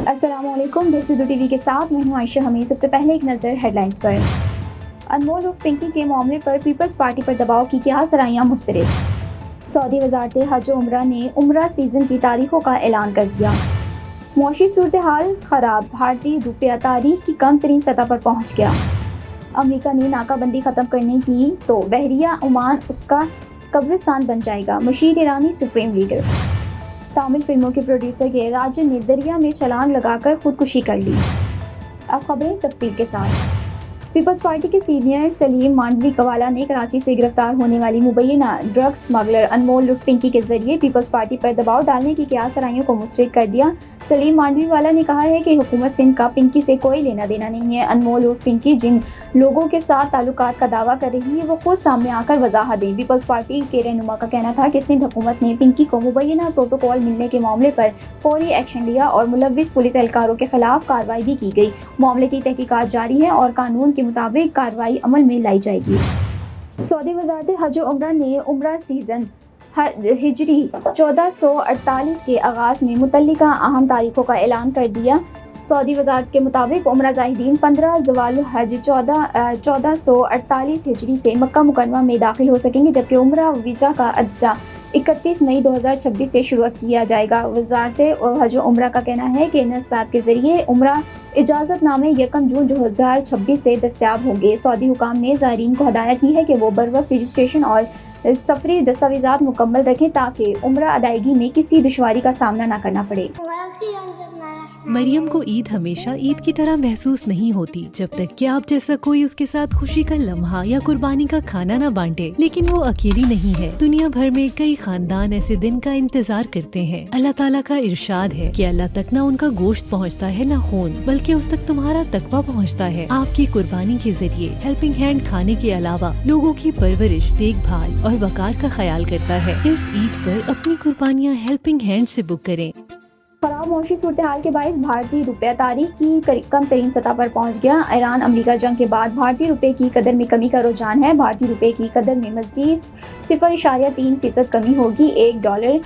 السلام علیکم، دیسی اردو ٹی وی کے ساتھ میں ہوں عائشہ حمید۔ سب سے پہلے ایک نظر ہیڈ لائنز پر۔ انمول عرف پنکی کے معاملے پر پیپلز پارٹی پر دباؤ کی کیا سرائیاں مسترد۔ سعودی وزارت حج و عمرہ نے عمرہ سیزن کی تاریخوں کا اعلان کر دیا۔ معاشی صورتحال خراب، بھارتی روپیہ تاریخ کی کم ترین سطح پر پہنچ گیا۔ امریکہ نے ناکہ بندی ختم کرنے کی تو بحریہ عمان اس کا قبرستان بن جائے گا، مشیر ایرانی سپریم لیڈر۔ تامل فلموں کے پروڈیوسر کے راجن نے دریا میں چھلانگ لگا کر خودکشی کر لی۔ اب خبریں تفصیل کے ساتھ۔ پیپلز پارٹی کے سینئر سلیم مانڈوی کوالا نے کراچی سے گرفتار ہونے والی مبینہ ڈرگ سمگلر انمول عرف پنکی کے ذریعے پیپلز پارٹی پر دباؤ ڈالنے کی قیاس سرائیوں کو مسترد کر دیا۔ سلیم مانڈوی والا نے کہا ہے کہ حکومت سندھ کا پنکی سے کوئی لینا دینا نہیں ہے۔ انمول عرف پنکی جن لوگوں کے ساتھ تعلقات کا دعویٰ کر رہی ہے وہ خود سامنے آ کر وضاحت دیں۔ پیپلز پارٹی کے رہنما کا کہنا تھا کہ سندھ حکومت نے پنکی کو مبینہ پروٹوکول ملنے کے معاملے پر فوری ایکشن لیا اور ملوث پولیس اہلکاروں کے خلاف کارروائی بھی کی گئی۔ معاملے کی تحقیقات جاری ہیں اور قانون کے مطابق کارروائی عمل میں لائی جائے گی۔ سعودی وزارت حج و عمرہ نے عمرہ سیزن ہجری 1448 کے آغاز میں متعلقہ اہم تاریخوں کا اعلان کر دیا۔ سعودی وزارت کے مطابق عمرہ زائرین 15 ذوال الحج 1448 ہجری سے مکہ مکرمہ میں داخل ہو سکیں گے، جبکہ عمرہ ویزا کا اجراء 31 مئی 2026 سے شروع کیا جائے گا۔ وزارت حج و عمرہ کا کہنا ہے کہ نصب ایپ کے ذریعے عمرہ اجازت نامے 1 جون 2026 سے دستیاب ہوں گے۔ سعودی حکام نے زائرین کو ہدایت کی ہے کہ وہ بروقت رجسٹریشن اور سفری دستاویزات مکمل رکھیں تاکہ عمرہ ادائیگی میں کسی دشواری کا سامنا نہ کرنا پڑے۔ مریم کو عید ہمیشہ عید کی طرح محسوس نہیں ہوتی جب تک کہ آپ جیسا کوئی اس کے ساتھ خوشی کا لمحہ یا قربانی کا کھانا نہ بانٹے، لیکن وہ اکیلی نہیں ہے۔ دنیا بھر میں کئی خاندان ایسے دن کا انتظار کرتے ہیں۔ اللہ تعالیٰ کا ارشاد ہے کہ اللہ تک نہ ان کا گوشت پہنچتا ہے نہ خون، بلکہ اس تک تمہارا تقویٰ پہنچتا ہے۔ آپ کی قربانی کے ذریعے ہیلپنگ ہینڈ کھانے کے علاوہ لوگوں کی پرورش، دیکھ بھال اور وقار کا خیال کرتا ہے۔ اس عید پر اپنی قربانیاں ہیلپنگ ہینڈ سے بک کریں۔ خراب معاشی صورتحال کے باعث بھارتی روپیہ تاریخ کی کم ترین سطح پر پہنچ گیا۔ ایران امریکہ جنگ کے بعد بھارتی روپے کی قدر میں کمی کا رجحان ہے۔ بھارتی روپے کی قدر میں مزید 0.3% کمی ہوگی، $1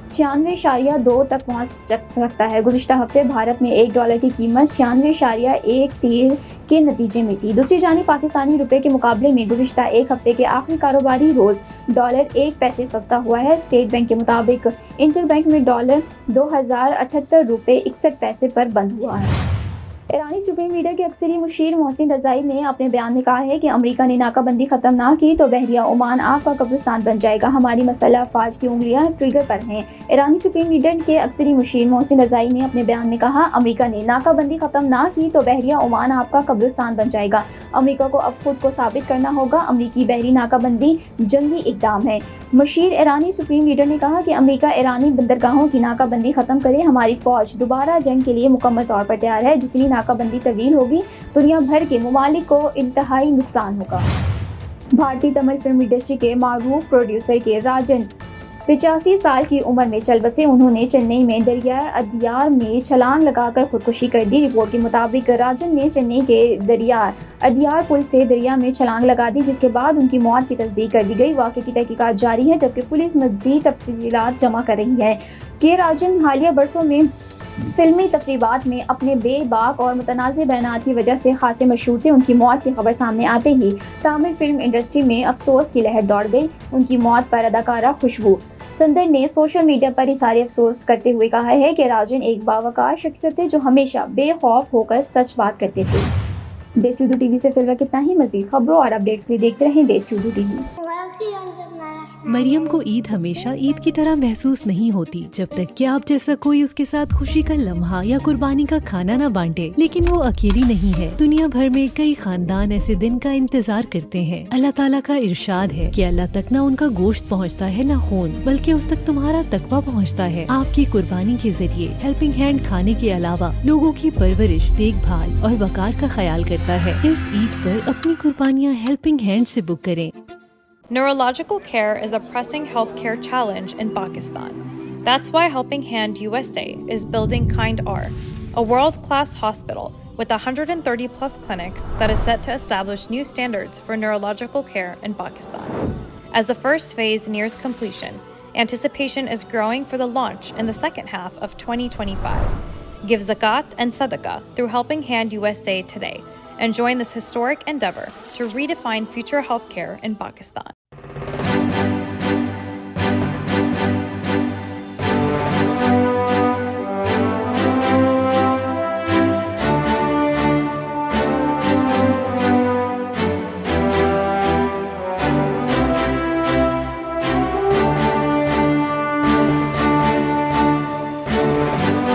96.2 تک پہنچ سکتا ہے۔ گزشتہ ہفتے بھارت میں $1 کی قیمت 96.13 کے نتیجے میں تھی۔ دوسری جانب پاکستانی روپے کے مقابلے میں گزشتہ ایک ہفتے کے آخری کاروباری روز $1 سستا ہوا ہے۔ اسٹیٹ بینک کے مطابق انٹر بینک میں $2078.61 پر بند ہوا ہے۔ ایرانی سپریم لیڈر کے عسکری مشیر محسن رضائی نے اپنے بیان میں کہا ہے کہ امریکہ نے ناکہ بندی ختم نہ کی تو بحریہ عمان آپ کا قبرستان بن جائے گا، ہماری مسلح افواج کی انگلیاں ٹریگر پر ہیں۔ ایرانی سپریم لیڈر کے عسکری مشیر محسن رضائی نے اپنے بیان میں کہا، امریکہ نے ناکہ بندی ختم نہ کی تو بحریہ عمان آپ کا قبرستان بن جائے گا۔ امریکہ کو اب خود کو ثابت کرنا ہوگا۔ امریکی بحری ناکہ بندی جنگی اقدام ہے۔ مشیر ایرانی سپریم لیڈر نے کہا کہ امریکہ ایرانی بندرگاہوں کی ناکہ بندی ختم کرے، ہماری فوج دوبارہ جنگ کے لیے مکمل طور پر تیار ہے۔ جتنی ناکہ بندی طویل ہوگی، دنیا بھر کے ممالک کو انتہائی نقصان ہوگا۔ بھارتی تمل فلم انڈسٹری کے معروف پروڈیوسر کے راجن 85 سال کی عمر میں چل بسے۔ انہوں نے چنئی میں دریائے ادیار میں چھلانگ لگا کر خودکشی کر دی۔ رپورٹ کے مطابق راجن نے چنئی کے دریائے ادیار پل سے دریا میں چھلانگ لگا دی، جس کے بعد ان کی موت کی تصدیق کر دی گئی۔ واقعے کی تحقیقات جاری ہیں، جبکہ پولیس مزید تفصیلات جمع کر رہی ہے۔ کہ راجن حالیہ برسوں میں فلمی تقریبات میں اپنے بے باک اور متنازع بیانات کی وجہ سے خاصے مشہور تھے۔ ان کی موت کی خبر سامنے آتے ہی تامل فلم انڈسٹری میں افسوس کی لہر دوڑ گئی۔ ان کی موت پر اداکارہ خوشبو سندر نے سوشل میڈیا پر اظہار افسوس کرتے ہوئے کہا ہے کہ راجن ایک باوقار شخصیت تھے جو ہمیشہ بے خوف ہو کر سچ بات کرتے تھے۔ دیسی اردو ٹی وی سے فی الوقت اتنا ہی۔ مزید خبروں اور اپڈیٹس کے لیے دیکھتے رہیں دیسی اردو ٹی وی۔ مریم کو عید ہمیشہ عید کی طرح محسوس نہیں ہوتی جب تک کہ آپ جیسا کوئی اس کے ساتھ خوشی کا لمحہ یا قربانی کا کھانا نہ بانٹے، لیکن وہ اکیلی نہیں ہے۔ دنیا بھر میں کئی خاندان ایسے دن کا انتظار کرتے ہیں۔ اللہ تعالیٰ کا ارشاد ہے کہ اللہ تک نہ ان کا گوشت پہنچتا ہے نہ خون، بلکہ اس تک تمہارا تقویٰ پہنچتا ہے۔ آپ کی قربانی کے ذریعے ہیلپنگ ہینڈ کھانے کے علاوہ لوگوں کی پرورش، دیکھ بھال اور وقار کا خیال کرتا ہے۔ اس عید پر اپنی قربانیاں ہیلپنگ ہینڈ سے بک کریں۔ Neurological care is a pressing healthcare challenge in Pakistan. That's why Helping Hand USA is building Kind R, a world-class hospital with 130-plus clinics that is set to establish new standards for neurological care in Pakistan. As the first phase nears completion, anticipation is growing for the launch in the second half of 2025. Give zakat and sadaqah through Helping Hand USA today and join this historic endeavor to redefine future healthcare in Pakistan.